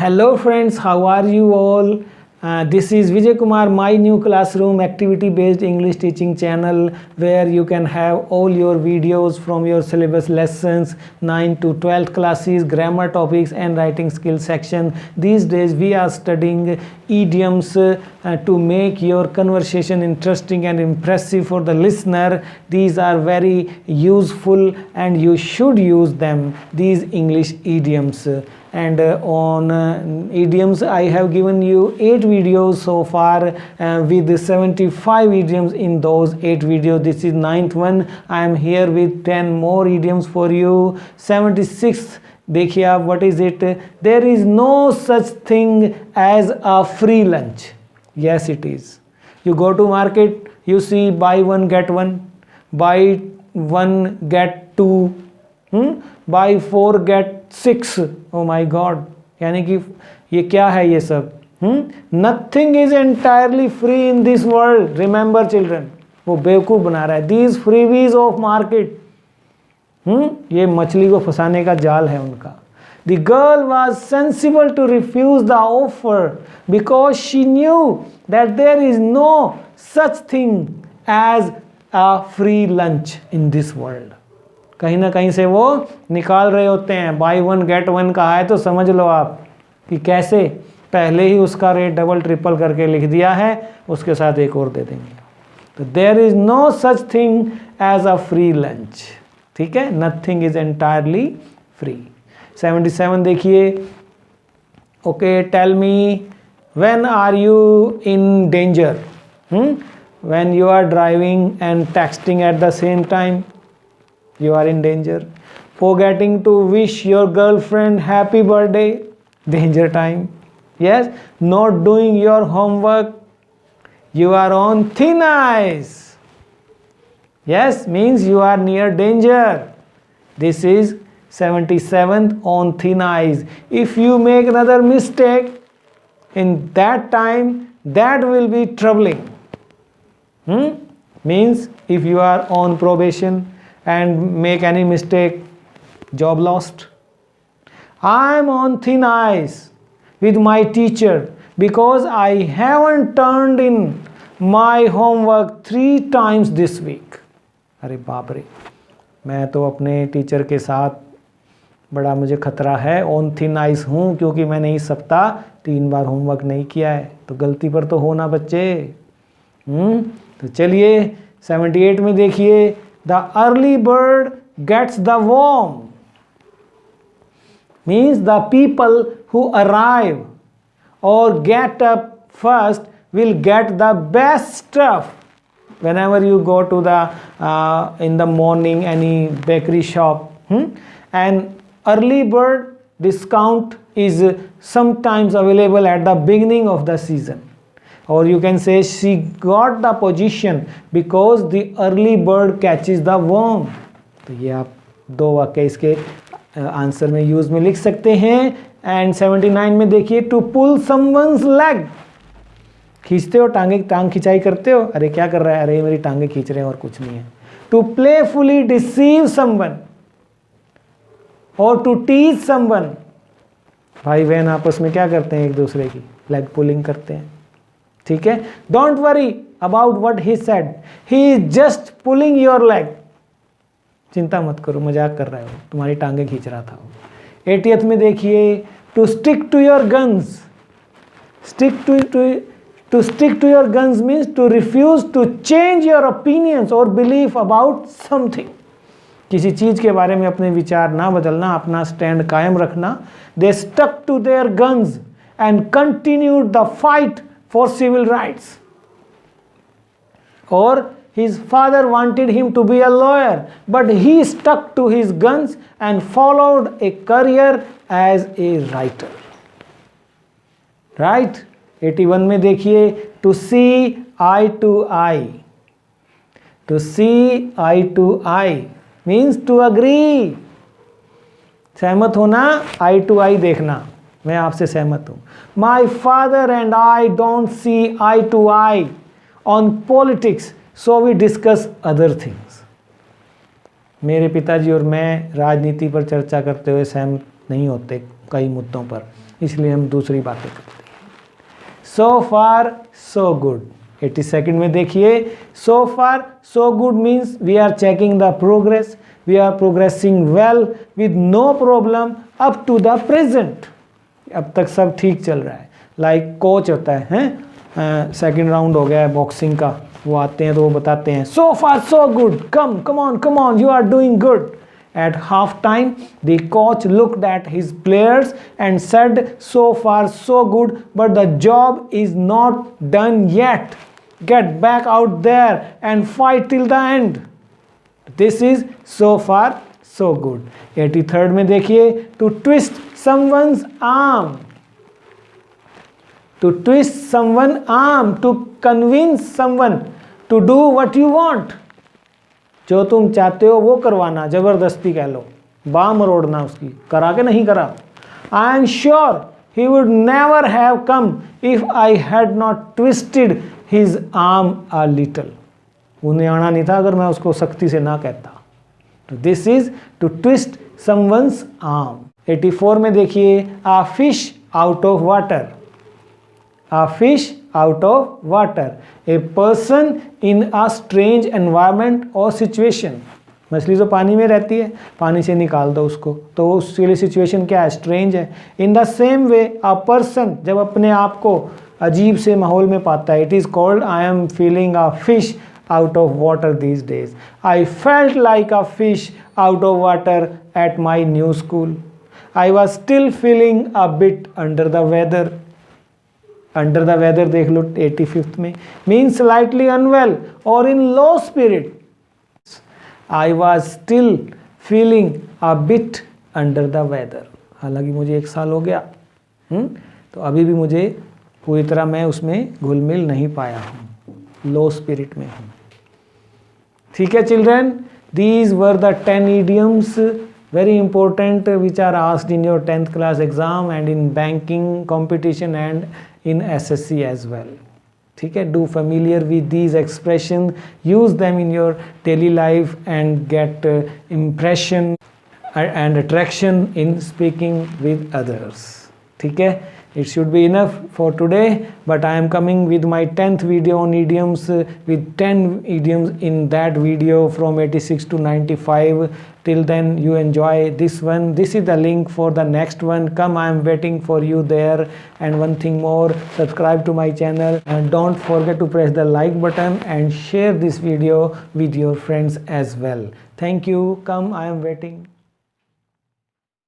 Hello friends, how are you all? This is Vijay Kumar, my new classroom activity based English teaching channel where you can have all your videos from your syllabus lessons 9 to 12th classes, grammar topics and writing skill section. These days we are studying idioms to make your conversation interesting and impressive for the listener. These are very useful and you should use them, these English idioms. And on idioms I have given you 8 videos so far with 75 idioms in those 8 videos. This is 9th one. I am here with 10 more idioms for you. 76th, देखिए आप, what is it? There is no such thing as a free lunch. Yes, it is. You go to market, you see buy one get one, buy one get two, buy four get 6. Oh my God, यानी कि ये क्या है ये सब? Nothing is entirely free in this world. Remember children, वो बेवकूफ़ बना रहा है. These freebies of market, ये मछली को फंसाने का जाल है उनका. The girl was sensible to refuse the offer because she knew that there is no such thing as a free lunch in this world. कहीं ना कहीं से वो निकाल रहे होते हैं. बाई वन गेट वन कहा है तो समझ लो आप कि कैसे पहले ही उसका रेट डबल ट्रिपल करके लिख दिया है, उसके साथ एक और दे देंगे. तो there is no such thing as a free lunch. ठीक है, नथिंग इज एंटायरली फ्री. 77 देखिए. Okay, tell me when are you in danger? When you are driving and texting at the same time, you are in danger. Forgetting to wish your girlfriend happy birthday, danger time. Yes, not doing your homework, you are on thin ice. Yes, means you are near danger. This is 77th, on thin ice. If you make another mistake in that time, that will be troubling. Means if you are on probation and make any mistake, job lost. I am on thin ice with my teacher because I haven't turned in my homework 3 times this week. अरे बाप रे, मैं तो अपने teacher के साथ बड़ा मुझे खतरा है. ऑन थिन आइस हूँ क्योंकि मैंने इस सप्ताह 3 बार होमवर्क नहीं किया है. तो गलती पर तो होना बच्चे. तो चलिए 78 में देखिए. The early bird gets the worm. Means the people who arrive or get up first will get the best stuff. Whenever you go to the in the morning any bakery shop, and early bird discount is sometimes available at the beginning of the season. Or you can say she got the position because the early bird catches the worm. तो ये आप 2 वाक्य इसके answer में use में लिख सकते हैं. एंड 79 में देखिए. To pull someone's leg. खींचते हो टांग खिंचाई करते हो. अरे क्या कर रहा है? अरे मेरी टांगे खींच रहे हैं और कुछ नहीं है. टू प्लेफुली डिसीव समवन और टू टीच समवन. भाई बहन आपस में क्या करते हैं? एक दूसरे की लेग पुलिंग करते हैं. ठीक है. Don't worry about what he said, he is just pulling your leg. चिंता मत करो, मजाक कर रहे हो, तुम्हारी टांगे खींच रहा था. 80th में देखिए. To stick to your guns. To stick to your guns means to refuse to change your opinions और बिलीफ अबाउट समथिंग. किसी चीज के बारे में अपने विचार ना बदलना, अपना स्टैंड कायम रखना. They stuck to their guns and continued the fight for civil rights. Or his father wanted him to be a lawyer, but he stuck to his guns and followed a career as a writer. Right? 81 में देखिए. To see eye to eye. To see eye to eye means to agree. सहमत होना, eye to eye देखना. मैं आपसे सहमत हूँ. My father and I don't see eye to eye on politics so we discuss other things. मेरे पिताजी और मैं राजनीति पर चर्चा करते हुए सहमत नहीं होते, कई मुद्दों पर, इसलिए हम दूसरी बातें करते हैं। So far so good. 82nd में देखिए, so far so good means we are checking the progress, we are progressing well with no problem up to the present. अब तक सब ठीक चल रहा है। लाइक कोच होता है, सेकंड राउंड हो गया है बॉक्सिंग का, वो आते हैं तो वो बताते हैं so far so good, come on, you are doing good. At half time, the coach looked at his players and said, so far so good, but the job is not done yet. Get back out there and fight till the end. This is so far so good. 83rd में देखिए, to twist someone's arm. To twist someone's arm, to convince someone to do what you want. जो तुम चाहते हो वो करवाना, जबरदस्ती कह लो, बाम मरोड़ना उसकी, करा के नहीं करा। I am sure he would never have come if I had not twisted his arm a little. उन्हें आना नहीं था अगर मैं उसको सख्ती से ना कहता। तो this is to twist someone's arm. 84 में देखिए, a fish out of water. A fish out of water, a person in a strange environment or situation. मछली तो पानी में रहती है, पानी से निकाल दो उसको, तो उसके लिए सिचुएशन क्या है, स्ट्रेंज है। In the same way a person जब अपने आप को अजीब से माहौल में पाता है, it is called I am feeling a fish out of water these days. I felt like a fish out of water at my new school. I was still feeling a bit under the weather. Under the weather देख लो 85th में, means slightly unwell और in low spirit. I was still feeling a bit under the weather. हालांकि मुझे 1 साल हो गया, तो अभी भी मुझे पूरी तरह मैं उसमें घुल मिल नहीं पाया हूँ, लो स्पिरिट में हूँ। ठीक है children, these were the 10 idioms very important which are asked in your 10th class exam and in banking competition and in SSC as well. ठीक है, do familiar with these expressions, use them in your daily life and get impression and attraction in speaking with others. ठीक है, it should be enough for today, but I am coming with my 10th video on idioms with 10 idioms in that video from 86 to 95. Till then you enjoy this one. This is the link for the next one. Come, I am waiting for you there. And one thing more, subscribe to my channel and don't forget to press the like button and share this video with your friends as well. Thank you. Come, I am waiting.